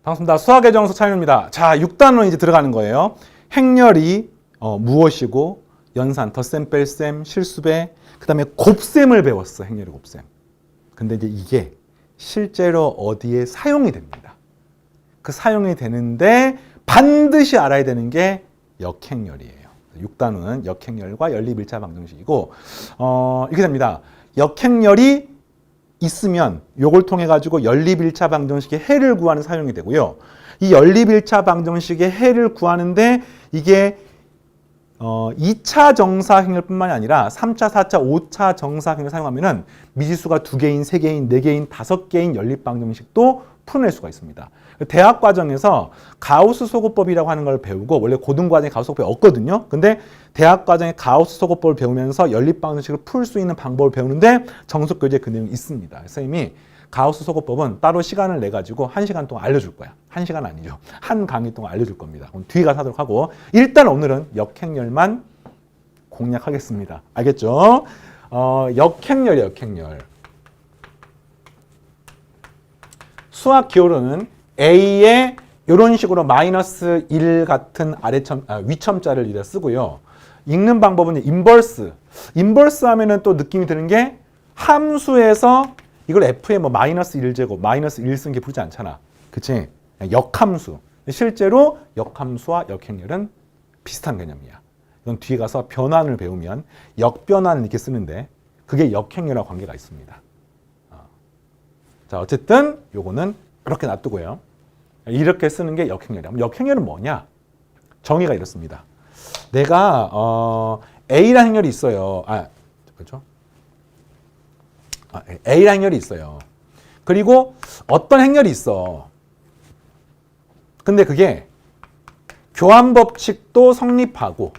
반갑습니다. 수학의 정수 차윤입니다. 자, 6단으로 이제 들어가는 거예요. 행렬이 무엇이고, 연산, 덧셈, 뺄셈, 실수배, 그 다음에 곱셈을 배웠어. 행렬의 곱셈. 근데 이제 이게 실제로 어디에 사용이 됩니다. 그 사용이 되는데 반드시 알아야 되는 게 역행렬이에요. 6단은 역행렬과 연립1차 방정식이고, 이렇게 됩니다. 역행렬이 있으면 요걸 통해 가지고 연립 1차 방정식의 해를 구하는 사용이 되고요. 이 연립 1차 방정식의 해를 구하는데 이게 2차 정사행렬뿐만이 아니라 3차, 4차, 5차 정사행렬을 사용하면은 미지수가 2개인, 3개인, 4개인, 5개인 연립 방정식도 풀어낼 수가 있습니다. 대학 과정에서 가우스 소구법이라고 하는 걸 배우고, 원래 고등 과정에 가우스 소구법이 없거든요. 근데 대학 과정에 가우스 소구법을 배우면서 연립 방정식을 풀 수 있는 방법을 배우는데 정석 교재에 그 내용이 있습니다. 선생님이 가우스 소구법은 따로 시간을 내 가지고 1시간 동안 알려줄 거야. 1시간 아니죠. 한 강의 동안 알려줄 겁니다. 그럼 뒤에 가서 하도록 하고, 일단 오늘은 역행렬만 공략하겠습니다. 알겠죠? 역행렬이에요, 역행렬. 수학 기호로는 A에 이런 식으로 마이너스 1 같은 위첨자를 이래 쓰고요. 읽는 방법은 인버스. 인버스 하면은 또 느낌이 드는 게 함수에서 이걸 F에 뭐 마이너스 1제곱, 마이너스 1 쓴 게 부르지 않잖아. 그치? 역함수. 실제로 역함수와 역행렬은 비슷한 개념이야. 이건 뒤에 가서 변환을 배우면 역변환을 이렇게 쓰는데 그게 역행렬과 관계가 있습니다. 자, 어쨌든 요거는 이렇게 놔두고요. 이렇게 쓰는 게 역행렬이야. 역행렬은 뭐냐? 정의가 이렇습니다. 내가 A라는 행렬이 있어요. 그렇죠? A라는 행렬이 있어요. 그리고 어떤 행렬이 있어. 근데 그게 교환 법칙도 성립하고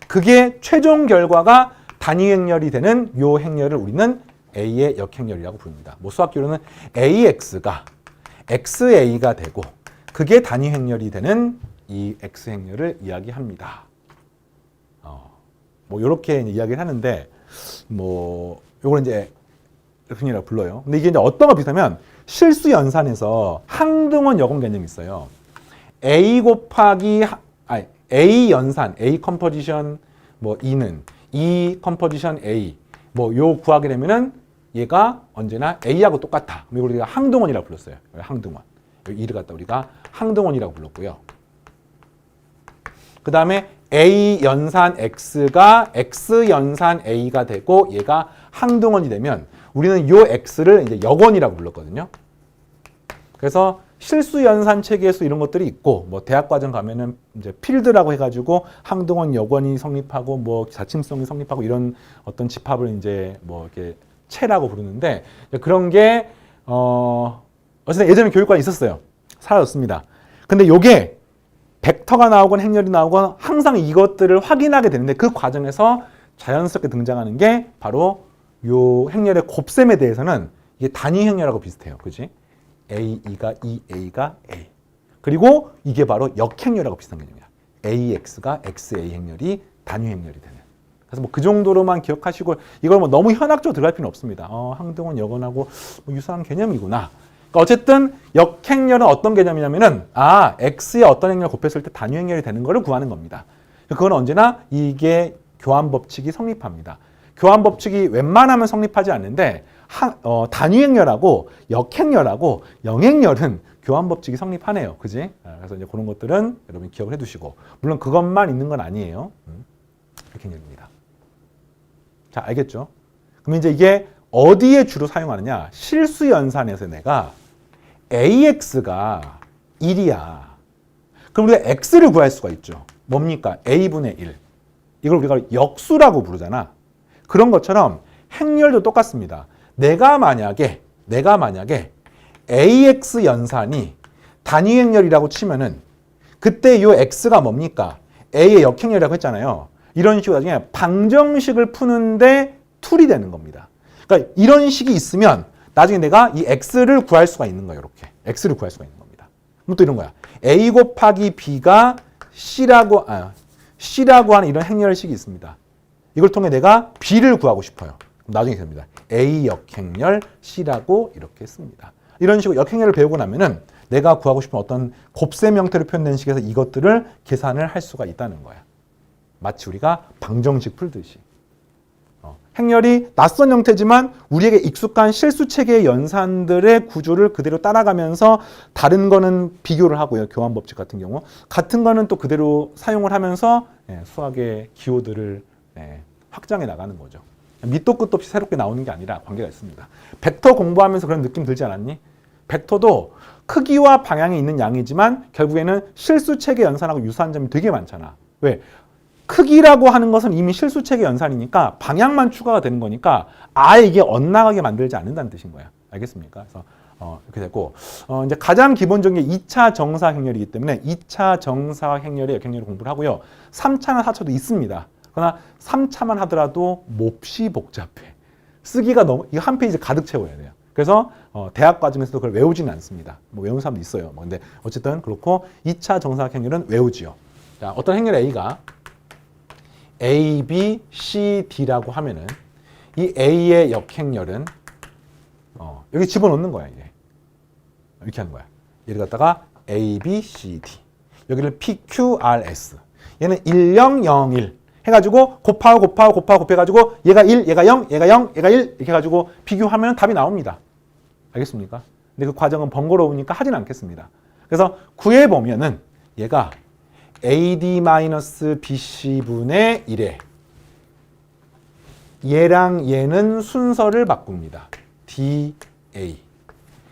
그게 최종 결과가 단위 행렬이 되는 요 행렬을 우리는 A의 역행렬이라고 부릅니다. 뭐 수학교로는 AX가 XA가 되고 그게 단위 행렬이 되는 이 X행렬을 이야기합니다. 뭐 이렇게 이야기를 하는데 뭐 요걸 이제 X행렬이라고 불러요. 근데 이게 이제 어떤 거 비슷하면 실수 연산에서 항등원 여건 개념이 있어요. A 곱하기 A 연산, A 컴포지션 뭐 2는 E 컴포지션 A 뭐 요 구하게 되면은 얘가 언제나 A하고 똑같아. 이걸 우리가 항등원이라고 불렀어요. 항등원. 이를 갖다 우리가 항등원이라고 불렀고요. 그 다음에 A 연산 X가 X 연산 A가 되고 얘가 항등원이 되면 우리는 요 X를 이제 역원이라고 불렀거든요. 그래서 실수 연산 체계에서 이런 것들이 있고, 뭐 대학 과정 가면은 이제 필드라고 해가지고 항등원 역원이 성립하고 뭐 자침성이 성립하고 이런 어떤 집합을 이제 뭐 이렇게 체라고 부르는데 그런 게 어쨌든 예전에 교육관에 있었어요. 사라졌습니다. 근데 요게 벡터가 나오건 행렬이 나오건 항상 이것들을 확인하게 되는데 그 과정에서 자연스럽게 등장하는 게 바로 요 행렬의 곱셈에 대해서는 이게 단위 행렬하고 비슷해요. 그지? A2가 A가 A. 그리고 이게 바로 역행렬하고 비슷한 개념이야. AX가 XA 행렬이 단위 행렬이 되는. 그래서 뭐 그 정도로만 기억하시고 이걸 뭐 너무 현학적으로 들어갈 필요는 없습니다. 항등원 역원하고 뭐 유사한 개념이구나. 그러니까 어쨌든 역행렬은 어떤 개념이냐면은 X의 어떤 행렬을 곱했을 때 단위 행렬이 되는 거를 구하는 겁니다. 그건 언제나 이게 교환 법칙이 성립합니다. 교환 법칙이 웬만하면 성립하지 않는데 단위 행렬하고 역행렬하고 영행렬은 교환 법칙이 성립하네요. 그지? 그래서 이제 그런 것들은 여러분 기억을 해 두시고 물론 그것만 있는 건 아니에요. 역행렬입니다. 자, 알겠죠? 그럼 이제 이게 어디에 주로 사용하느냐? 실수 연산에서 내가 AX가 1이야. 그럼 우리가 X를 구할 수가 있죠. 뭡니까? A분의 1. 이걸 우리가 역수라고 부르잖아. 그런 것처럼 행렬도 똑같습니다. 내가 만약에 AX 연산이 단위 행렬이라고 치면은 그때 이 X가 뭡니까? A의 역행렬이라고 했잖아요. 이런 식으로 나중에 방정식을 푸는데 툴이 되는 겁니다. 그러니까 이런 식이 있으면 나중에 내가 이 X를 구할 수가 있는 거예요. 이렇게. X를 구할 수가 있는 겁니다. 그럼 또 이런 거야. A 곱하기 B가 C라고 하는 이런 행렬식이 있습니다. 이걸 통해 내가 B를 구하고 싶어요. 그럼 나중에 됩니다. A 역행렬 C라고 이렇게 씁니다. 이런 식으로 역행렬을 배우고 나면은 내가 구하고 싶은 어떤 곱셈 형태로 표현된 식에서 이것들을 계산을 할 수가 있다는 거야. 마치 우리가 방정식 풀듯이. 행렬이 낯선 형태지만 우리에게 익숙한 실수 체계의 연산들의 구조를 그대로 따라가면서 다른 거는 비교를 하고요. 교환 법칙 같은 경우. 같은 거는 또 그대로 사용을 하면서 수학의 기호들을 확장해 나가는 거죠. 밑도 끝도 없이 새롭게 나오는 게 아니라 관계가 있습니다. 벡터 공부하면서 그런 느낌 들지 않았니? 벡터도 크기와 방향이 있는 양이지만 결국에는 실수 체계 연산하고 유사한 점이 되게 많잖아. 왜? 크기라고 하는 것은 이미 실수체계 연산이니까 방향만 추가가 되는 거니까 아예 이게 엇나가게 만들지 않는다는 뜻인 거야. 알겠습니까? 그래서 이렇게 되고 이제 가장 기본적인 게 2차 정사 행렬이기 때문에 2차 정사 행렬의 역행렬을 공부를 하고요. 3차나 4차도 있습니다. 그러나 3차만 하더라도 몹시 복잡해. 쓰기가 너무 이거 한 페이지 가득 채워야 돼요. 그래서 대학 과정에서도 그걸 외우지는 않습니다. 뭐 외우는 사람도 있어요. 근데 어쨌든 그렇고 2차 정사 행렬은 외우지요. 자, 어떤 행렬 A가 A, B, C, D라고 하면은 이 A의 역행렬은 여기 집어넣는 거야. 이게. 이렇게 하는 거야. 얘를 갖다가 A, B, C, D 여기를 P, Q, R, S 얘는 1, 0, 0, 1 해가지고 곱해가지고 얘가 1, 얘가 0, 얘가 0, 얘가 1 이렇게 해가지고 비교하면 답이 나옵니다. 알겠습니까? 근데 그 과정은 번거로우니까 하진 않겠습니다. 그래서 구해보면은 얘가 AD-BC분의 1에 얘랑 얘는 순서를 바꿉니다. DA.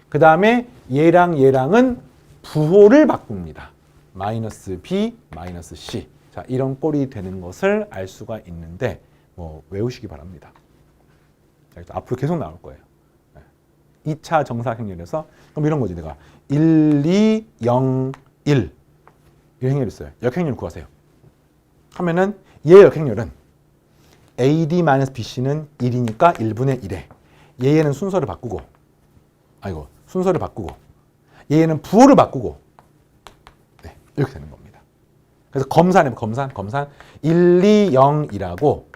그 다음에 얘랑 얘랑은 부호를 바꿉니다. 마이너스 B, 마이너스 C. 자, 이런 꼴이 되는 것을 알 수가 있는데 뭐 외우시기 바랍니다. 자, 앞으로 계속 나올 거예요. 2차 정사행렬에서 그럼 이런 거지. 내가 1, 2, 0, 1 이 행렬이 있어요. 역행렬 구하세요. 하면은 얘 역행렬은 AD-BC는 1이니까 1분의 1에 얘는 순서를 바꾸고 순서를 바꾸고 얘는 부호를 바꾸고 이렇게 되는 겁니다. 그래서 검산해봐. 검산 1, 2, 0이라고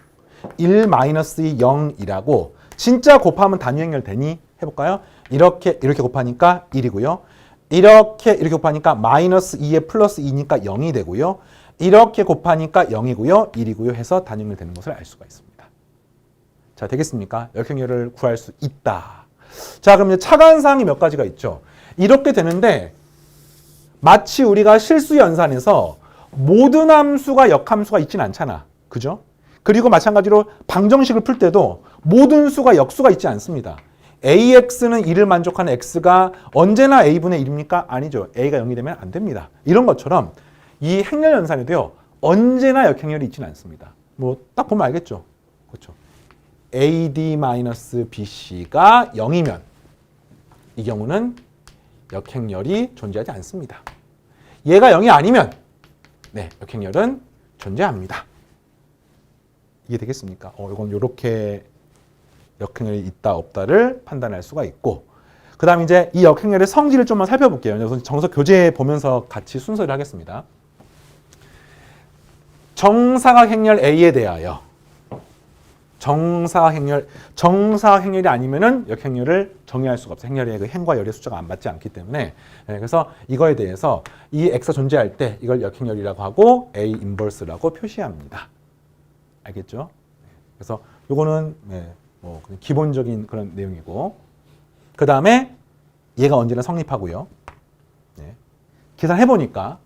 1 마이너스 2, 0이라고 진짜 곱하면 단위행렬 되니? 해볼까요? 이렇게 곱하니까 1이고요. 이렇게 곱하니까 마이너스 2에 플러스 2니까 0이 되고요. 이렇게 곱하니까 0이고요. 1이고요. 해서 단위행렬 되는 것을 알 수가 있습니다. 자, 되겠습니까? 역행렬을 구할 수 있다. 자, 그럼 이제 차관사항이 몇 가지가 있죠. 이렇게 되는데 마치 우리가 실수 연산에서 모든 함수가 역함수가 있진 않잖아. 그죠? 그리고 마찬가지로 방정식을 풀 때도 모든 수가 역수가 있지 않습니다. AX는 1을 만족하는 X가 언제나 A분의 1입니까? 아니죠. A가 0이 되면 안 됩니다. 이런 것처럼 이 행렬 연산에도요. 언제나 역행렬이 있지는 않습니다. 뭐 딱 보면 알겠죠. 그렇죠. AD-BC가 0이면 이 경우는 역행렬이 존재하지 않습니다. 얘가 0이 아니면 역행렬은 존재합니다. 이게 되겠습니까? 이건 이렇게 역행렬이 있다 없다를 판단할 수가 있고, 그 다음 이제 이 역행렬의 성질을 좀만 살펴볼게요. 그래서 정석 교재 보면서 같이 순서를 하겠습니다. 정사각 행렬 A에 대하여 정사각 행렬이 아니면은 역행렬을 정의할 수가 없어요. 행렬의 그 행과 열의 숫자가 안 맞지 않기 때문에. 그래서 이거에 대해서 이 X가 존재할 때 이걸 역행렬이라고 하고 A 인버스라고 표시합니다. 알겠죠? 그래서 요거는 뭐 기본적인 그런 내용이고, 그 다음에 얘가 언제나 성립하고요. 계산해 보니까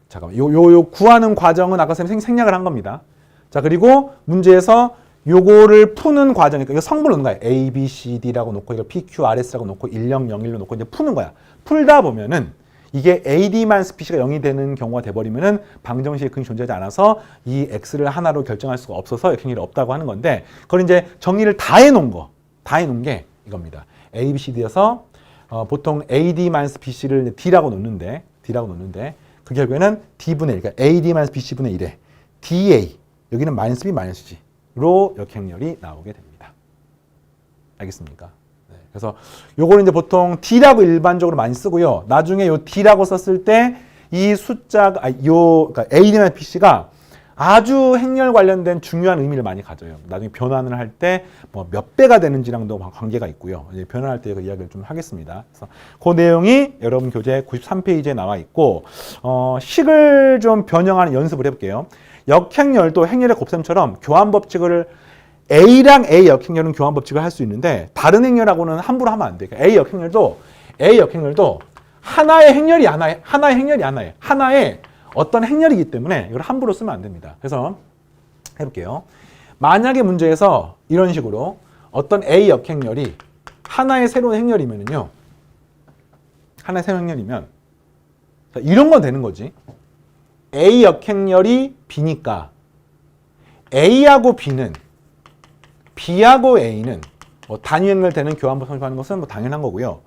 잠깐만, 요 구하는 과정은 아까 선생님 생략을 한 겁니다. 자, 그리고 문제에서 요거를 푸는 과정이니까 이거 성분을 넣는 거야. A, B, C, D라고 놓고 이거 P, Q, R, S라고 놓고 1, 0, 0, 1로 놓고 이제 푸는 거야. 풀다 보면은 이게 AD-BC가 0이 되는 경우가 돼버리면은 방정식의 근이 존재하지 않아서 이 X를 하나로 결정할 수가 없어서 역행렬이 없다고 하는 건데, 그걸 이제 정리를 다 해놓은 게 이겁니다. A, B, C, D여서 보통 AD-BC를 D라고 놓는데 그 결국에는 D분의 1, 그러니까 AD-BC분의 1에 DA, 여기는 마이너스 B, 마이너스 G로 역행렬이 나오게 됩니다. 알겠습니까? 그래서 요거는 이제 보통 D라고 일반적으로 많이 쓰고요. 나중에 요 D라고 썼을 때 이 숫자가 그러니까 AD-BC가 아주 행렬 관련된 중요한 의미를 많이 가져요. 나중에 변환을 할 때 뭐 몇 배가 되는지랑도 관계가 있고요. 이제 변환할 때 그 이야기를 좀 하겠습니다. 그래서 그 내용이 여러분 교재 93페이지에 나와 있고, 식을 좀 변형하는 연습을 해볼게요. 역행렬도 행렬의 곱셈처럼 교환 법칙을 A랑 A 역행렬은 교환 법칙을 할 수 있는데 다른 행렬하고는 함부로 하면 안 돼요. 그러니까 A 역행렬도 하나의 행렬이 하나의 어떤 행렬이기 때문에 이걸 함부로 쓰면 안 됩니다. 그래서 해볼게요. 만약에 문제에서 이런 식으로 어떤 A 역행렬이 하나의 새로운 행렬이면요. 하나의 새로운 행렬이면 이런 건 되는 거지. A 역행렬이 B니까 A하고 B는 B하고 A는 뭐 단위 행렬 되는 교환법 성립하는 것은 뭐 당연한 거고요.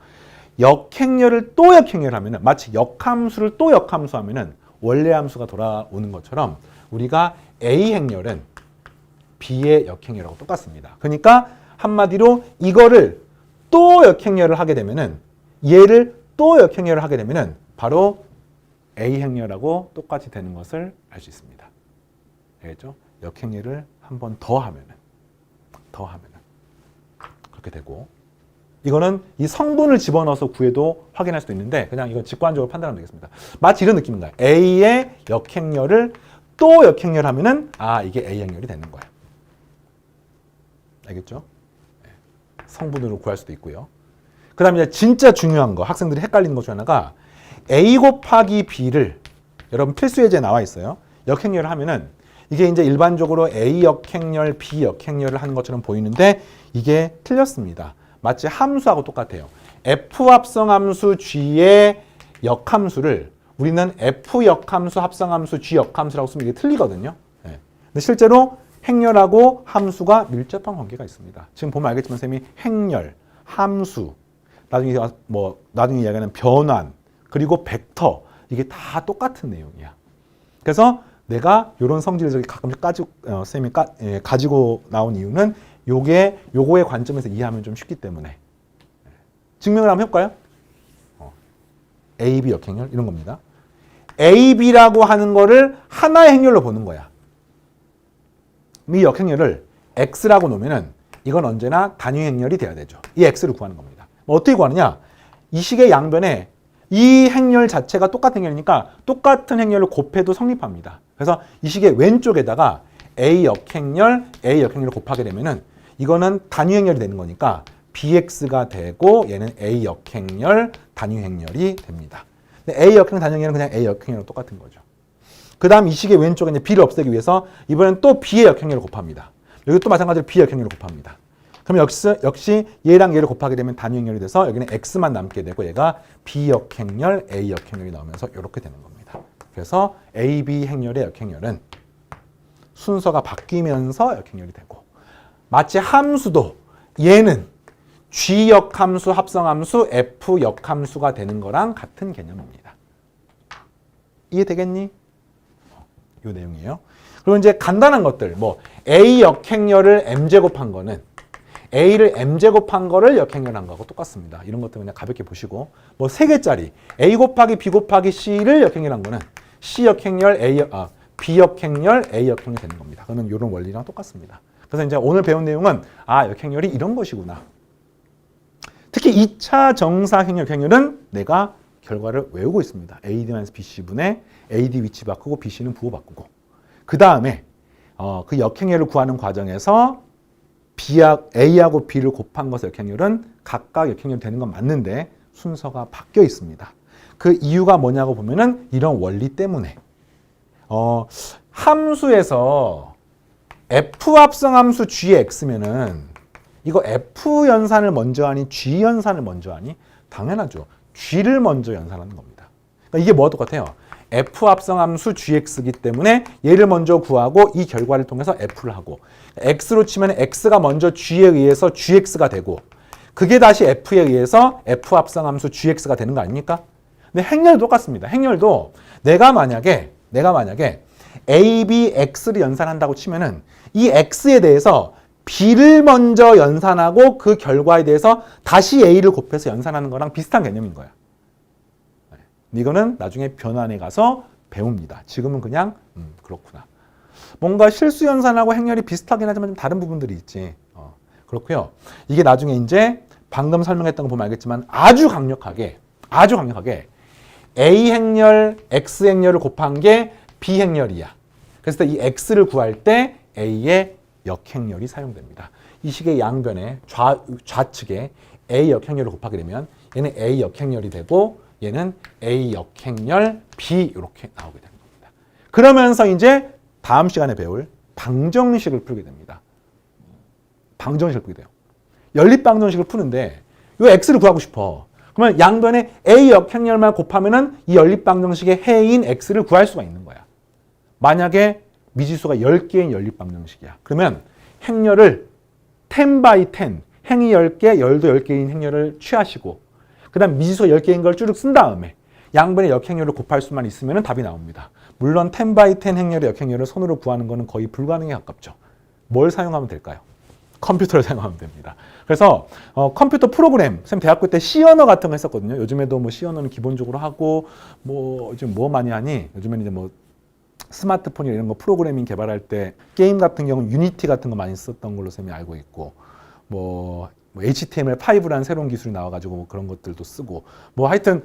역행렬을 또 역행렬하면은 마치 역함수를 또 역함수하면은 원래 함수가 돌아오는 것처럼 우리가 A 행렬은 B의 역행렬하고 똑같습니다. 그러니까 한마디로 이거를 또 역행렬을 하게 되면은 얘를 또 역행렬을 하게 되면은 바로 A 행렬하고 똑같이 되는 것을 알 수 있습니다. 알겠죠? 역행렬을 한 번 더 하면은 그렇게 되고, 이거는 이 성분을 집어넣어서 구해도 확인할 수도 있는데 그냥 이건 직관적으로 판단하면 되겠습니다. 마치 이런 느낌인가요? A의 역행렬을 또 역행렬하면은 이게 A 행렬이 되는 거예요. 알겠죠? 성분으로 구할 수도 있고요. 그 다음에 이제 진짜 중요한 거, 학생들이 헷갈리는 것 중 하나가 A 곱하기 B를, 여러분 필수 예제에 나와 있어요. 역행렬을 하면은 이게 이제 일반적으로 A 역행렬, B 역행렬을 하는 것처럼 보이는데 이게 틀렸습니다. 마치 함수하고 똑같아요. F 합성함수 G의 역함수를 우리는 F 역함수 합성함수 G 역함수라고 쓰면 이게 틀리거든요. 근데 실제로 행렬하고 함수가 밀접한 관계가 있습니다. 지금 보면 알겠지만 쌤이 행렬, 함수, 나중에 이야기하는 변환, 그리고 벡터, 이게 다 똑같은 내용이야. 그래서 내가 이런 성질을 가끔씩 쌤이 가지고 나온 이유는 요거의 관점에서 이해하면 좀 쉽기 때문에. 증명을 한번 해볼까요? A, B 역행렬 이런 겁니다. A, B라고 하는 거를 하나의 행렬로 보는 거야. 이 역행렬을 X라고 놓으면은 이건 언제나 단위 행렬이 돼야 되죠. 이 X를 구하는 겁니다. 어떻게 구하느냐? 이 식의 양변에 이 행렬 자체가 똑같은 행렬이니까 똑같은 행렬을 곱해도 성립합니다. 그래서 이 식의 왼쪽에다가 A 역행렬을 곱하게 되면은 이거는 단위 행렬이 되는 거니까 BX가 되고 얘는 A 역행렬, 단위 행렬이 됩니다. 근데 A 역행렬, 단위 행렬은 그냥 A 역행렬과 똑같은 거죠. 그 다음 이 식의 왼쪽에 이제 B를 없애기 위해서 이번엔 또 B의 역행렬을 곱합니다. 여기 또 마찬가지로 B 역행렬을 곱합니다. 그럼 역시 얘랑 얘를 곱하게 되면 단위 행렬이 돼서 여기는 X만 남게 되고 얘가 B 역행렬, A 역행렬이 나오면서 이렇게 되는 겁니다. 그래서 A, B 행렬의 역행렬은 순서가 바뀌면서 역행렬이 되고, 마치 함수도 얘는 G 역함수, 합성함수, F 역함수가 되는 거랑 같은 개념입니다. 이해되겠니? 이 내용이에요. 그리고 이제 간단한 것들, A 역행렬을 M제곱한 거는 A를 M제곱한 거를 역행렬한 거하고 똑같습니다. 이런 것들 그냥 가볍게 보시고, 3개짜리 A 곱하기 B 곱하기 C를 역행렬한 거는 C 역행렬, B 역행렬, A 역행렬이 되는 겁니다. 그러면 이런 원리랑 똑같습니다. 그래서 이제 오늘 배운 내용은 역행렬이 이런 것이구나. 특히 2차 정사 역행렬은 내가 결과를 외우고 있습니다. AD-BC분의 AD 위치 바꾸고 BC는 부호 바꾸고, 그 다음에 그 역행렬을 구하는 과정에서 A하고 B를 곱한 것의 역행렬은 각각 역행렬이 되는 건 맞는데 순서가 바뀌어 있습니다. 그 이유가 뭐냐고 보면은 이런 원리 때문에 함수에서 F 합성함수 G의 X면은 이거 F 연산을 먼저 하니 G 연산을 먼저 하니? 당연하죠. G를 먼저 연산하는 겁니다. 그러니까 이게 뭐와 똑같아요? F 합성함수 GX이기 때문에 얘를 먼저 구하고 이 결과를 통해서 F를 하고, X로 치면 X가 먼저 G에 의해서 GX가 되고, 그게 다시 F에 의해서 F 합성함수 GX가 되는 거 아닙니까? 근데 행렬도 똑같습니다. 행렬도 내가 만약에 A, B, X를 연산한다고 치면은 이 X에 대해서 B를 먼저 연산하고 그 결과에 대해서 다시 A를 곱해서 연산하는 거랑 비슷한 개념인 거야. 이거는 나중에 변환에 가서 배웁니다. 지금은 그냥 그렇구나. 뭔가 실수 연산하고 행렬이 비슷하긴 하지만 좀 다른 부분들이 있지. 그렇고요. 이게 나중에 이제 방금 설명했던 거 보면 알겠지만 아주 강력하게 A 행렬, X 행렬을 곱한 게 B 행렬이야. 그래서 이 X를 구할 때 A의 역행렬이 사용됩니다. 이 식의 양변에 좌측에 A 역행렬을 곱하게 되면 얘는 A 역행렬이 되고 얘는 A 역행렬 B 이렇게 나오게 되는 겁니다. 그러면서 이제 다음 시간에 배울 방정식을 풀게 됩니다. 방정식을 풀게 돼요. 연립방정식을 푸는데 이 X를 구하고 싶어. 그러면 양변에 A 역행렬만 곱하면은 이 연립방정식의 해인 X를 구할 수가 있는 거야. 만약에 미지수가 10개인 연립방정식이야. 그러면 행렬을 10 by 10, 행이 10개, 열도 10개인 행렬을 취하시고 그 다음 미지수가 10개인 걸 쭉 쓴 다음에 양변의 역행렬을 곱할 수만 있으면 답이 나옵니다. 물론 10 by 10 행렬의 역행렬을 손으로 구하는 것은 거의 불가능에 가깝죠. 뭘 사용하면 될까요? 컴퓨터를 사용하면 됩니다. 그래서 컴퓨터 프로그램, 선생님 대학교 때 C 언어 같은 거 했었거든요. 요즘에도 뭐 C 언어는 기본적으로 하고 뭐 요즘 뭐 많이 하니? 요즘에는 이제 뭐 스마트폰이나 이런 거 프로그래밍 개발할 때 게임 같은 경우는 유니티 같은 거 많이 썼던 걸로 선생님이 알고 있고 뭐 HTML5라는 새로운 기술이 나와가지고 뭐 그런 것들도 쓰고 뭐 하여튼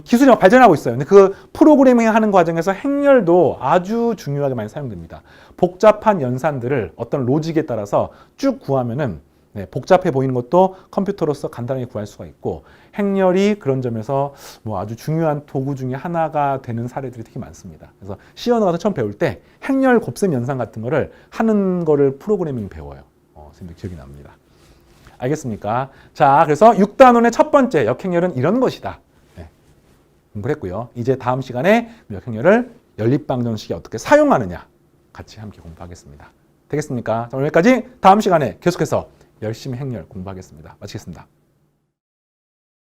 기술이 막 발전하고 있어요. 근데 그 프로그래밍 하는 과정에서 행렬도 아주 중요하게 많이 사용됩니다. 복잡한 연산들을 어떤 로직에 따라서 쭉 구하면은 복잡해 보이는 것도 컴퓨터로서 간단하게 구할 수가 있고 행렬이 그런 점에서 뭐 아주 중요한 도구 중에 하나가 되는 사례들이 되게 많습니다. 그래서 C 언어 가서 처음 배울 때 행렬 곱셈 연산 같은 거를 하는 거를 프로그래밍 배워요. 선생님도 기억이 납니다. 알겠습니까? 자, 그래서 6단원의 첫 번째 역행렬은 이런 것이다. 공부를 했고요. 이제 다음 시간에 역행렬을 연립방정식에 어떻게 사용하느냐 같이 함께 공부하겠습니다. 되겠습니까? 자, 오늘 여기까지 다음 시간에 계속해서 열심히 행렬 공부하겠습니다. 마치겠습니다.